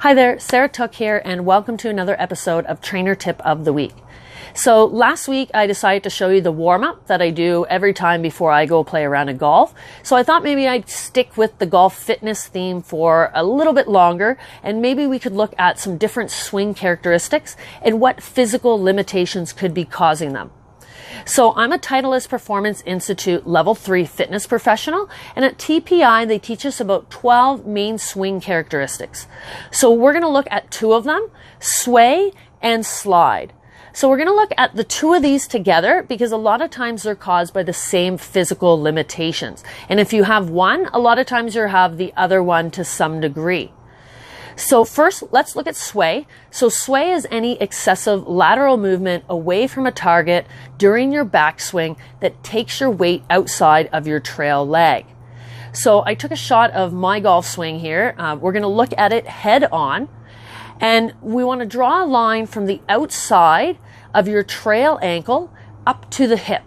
Hi there, Sarah Took here, and welcome to another episode of Trainer Tip of the Week. So last week I decided to show you the warm-up that I do every time before I go play a round of golf. So I thought maybe I'd stick with the golf fitness theme for a little bit longer, and maybe we could look at some different swing characteristics and what physical limitations could be causing them. So I'm a Titleist Performance Institute Level 3 fitness professional, and at TPI they teach us about 12 main swing characteristics. So we're going to look at two of them, sway and slide. So we're going to look at the two of these together because a lot of times they're caused by the same physical limitations. And if you have one, a lot of times you have the other one to some degree. So first, let's look at sway. So sway is any excessive lateral movement away from a target during your backswing that takes your weight outside of your trail leg. So I took a shot of my golf swing here. We're going to look at it head on, and we want to draw a line from the outside of your trail ankle up to the hip.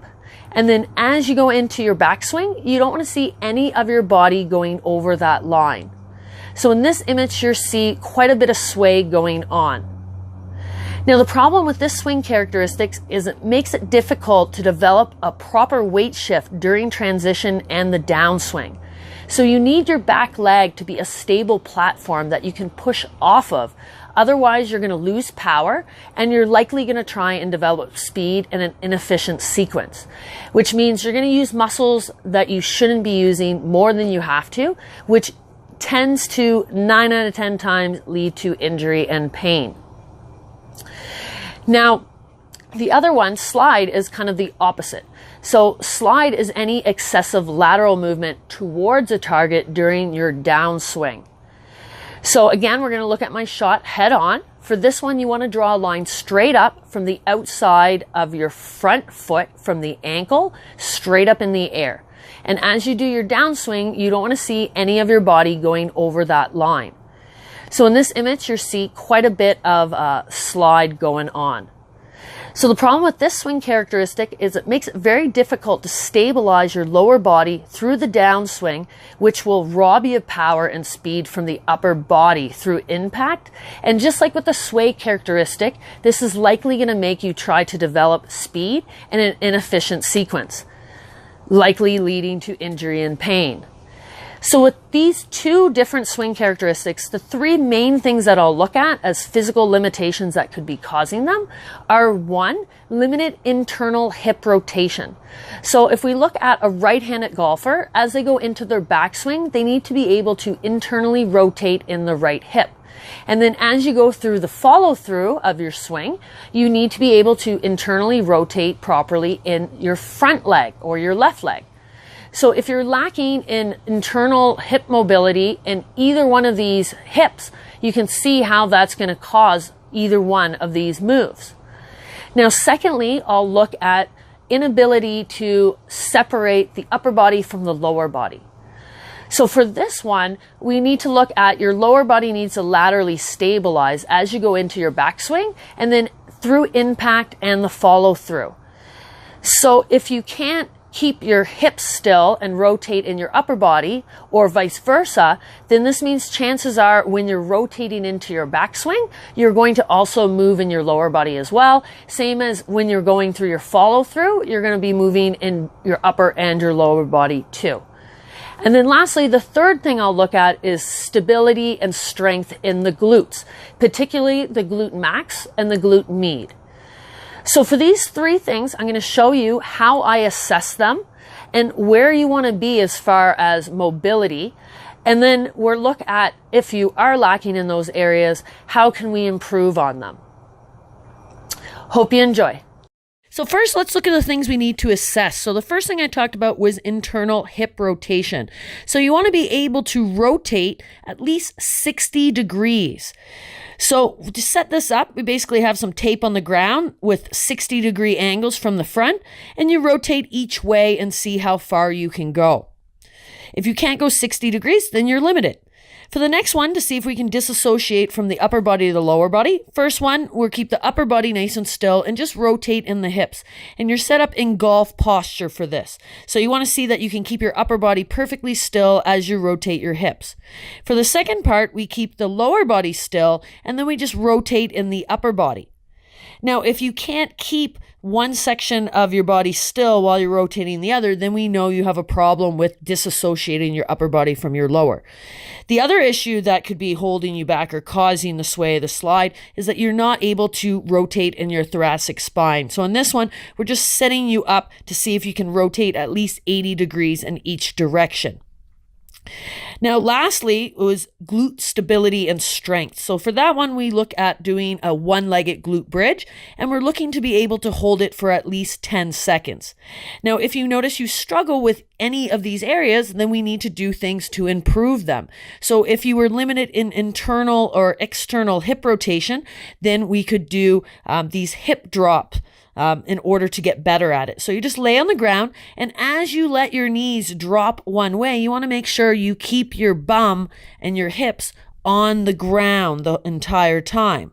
And then as you go into your backswing, you don't want to see any of your body going over that line. So in this image, you see quite a bit of sway going on. Now, the problem with this swing characteristics is it makes it difficult to develop a proper weight shift during transition and the downswing. So you need your back leg to be a stable platform that you can push off of. Otherwise, you're going to lose power and you're likely going to try and develop speed in an inefficient sequence, which means you're going to use muscles that you shouldn't be using more than you have to, which tends to 9 out of 10 times lead to injury and pain. Now, the other one, slide, is kind of the opposite. So slide is any excessive lateral movement towards a target during your downswing. So again, we're going to look at my shot head on. For this one, you want to draw a line straight up from the outside of your front foot, from the ankle, straight up in the air. And as you do your downswing, you don't want to see any of your body going over that line. So in this image, you see quite a bit of slide going on. So the problem with this swing characteristic is it makes it very difficult to stabilize your lower body through the downswing, which will rob you of power and speed from the upper body through impact. And just like with the sway characteristic, this is likely going to make you try to develop speed in an inefficient sequence, likely leading to injury and pain. So with these two different swing characteristics, the three main things that I'll look at as physical limitations that could be causing them are: one, limited internal hip rotation. So if we look at a right-handed golfer, as they go into their backswing, they need to be able to internally rotate in the right hip. And then as you go through the follow-through of your swing, you need to be able to internally rotate properly in your front leg or your left leg. So if you're lacking in internal hip mobility in either one of these hips, you can see how that's going to cause either one of these moves. Now, secondly, I'll look at inability to separate the upper body from the lower body. So for this one, we need to look at your lower body needs to laterally stabilize as you go into your backswing and then through impact and the follow through. So if you can't keep your hips still and rotate in your upper body or vice versa, then this means chances are when you're rotating into your backswing, you're going to also move in your lower body as well. Same as when you're going through your follow through, you're going to be moving in your upper and your lower body too. And then lastly, the third thing I'll look at is stability and strength in the glutes, particularly the glute max and the glute med. So for these three things, I'm going to show you how I assess them and where you want to be as far as mobility. And then we'll look at, if you are lacking in those areas, how can we improve on them? Hope you enjoy. So first, let's look at the things we need to assess. So the first thing I talked about was internal hip rotation. So you want to be able to rotate at least 60 degrees. So to set this up, we basically have some tape on the ground with 60-degree angles from the front, and you rotate each way and see how far you can go. If you can't go 60 degrees, then you're limited. For the next one, to see if we can disassociate from the upper body to the lower body, first one, we'll keep the upper body nice and still and just rotate in the hips. And you're set up in golf posture for this. So you want to see that you can keep your upper body perfectly still as you rotate your hips. For the second part, we keep the lower body still and then we just rotate in the upper body. Now, if you can't keep one section of your body still while you're rotating the other, then we know you have a problem with disassociating your upper body from your lower. The other issue that could be holding you back or causing the sway, the slide, is that you're not able to rotate in your thoracic spine. So in this one, we're just setting you up to see if you can rotate at least 80 degrees in each direction. Now, lastly, was glute stability and strength. So for that one, we look at doing a one-legged glute bridge, and we're looking to be able to hold it for at least 10 seconds. Now, if you notice you struggle with any of these areas, then we need to do things to improve them. So if you were limited in internal or external hip rotation, then we could do these hip drops in order to get better at it. So you just lay on the ground, and as you let your knees drop one way, you want to make sure you keep your bum and your hips on the ground the entire time.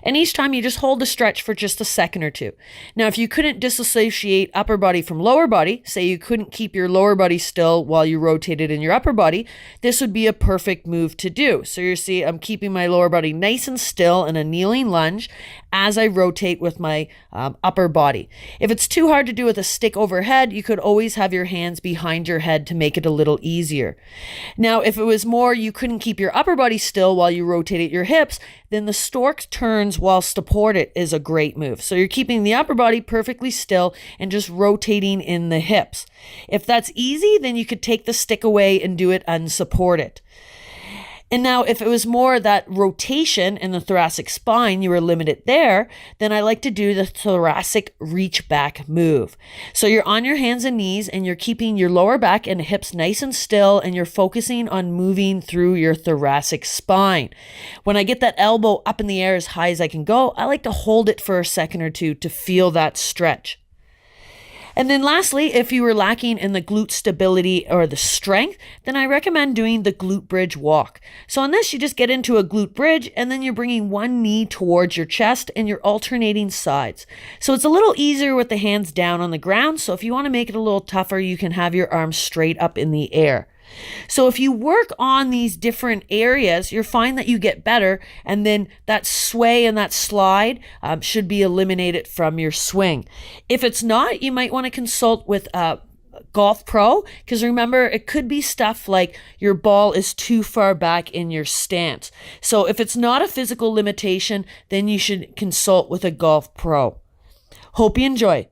And each time you just hold the stretch for just a second or two. Now, if you couldn't disassociate upper body from lower body, say you couldn't keep your lower body still while you rotated in your upper body, this would be a perfect move to do. So you see, I'm keeping my lower body nice and still in a kneeling lunge as I rotate with my upper body. If it's too hard to do with a stick overhead, you could always have your hands behind your head to make it a little easier. Now, if it was more you couldn't keep your upper body still while you rotated your hips, then the stork turns while supported is a great move. So you're keeping the upper body perfectly still and just rotating in the hips. If that's easy, then you could take the stick away and do it unsupported. And now if it was more that rotation in the thoracic spine, you were limited there, then I like to do the thoracic reach back move. So you're on your hands and knees and you're keeping your lower back and hips nice and still, and you're focusing on moving through your thoracic spine. When I get that elbow up in the air as high as I can go, I like to hold it for a second or two to feel that stretch. And then lastly, if you were lacking in the glute stability or the strength, then I recommend doing the glute bridge walk. So on this, you just get into a glute bridge and then you're bringing one knee towards your chest and you're alternating sides. So it's a little easier with the hands down on the ground. So if you want to make it a little tougher, you can have your arms straight up in the air. So if you work on these different areas, you'll find that you get better, and then that sway and that slide should be eliminated from your swing. If it's not, you might want to consult with a golf pro, because remember, it could be stuff like your ball is too far back in your stance. So if it's not a physical limitation, then you should consult with a golf pro. Hope you enjoy.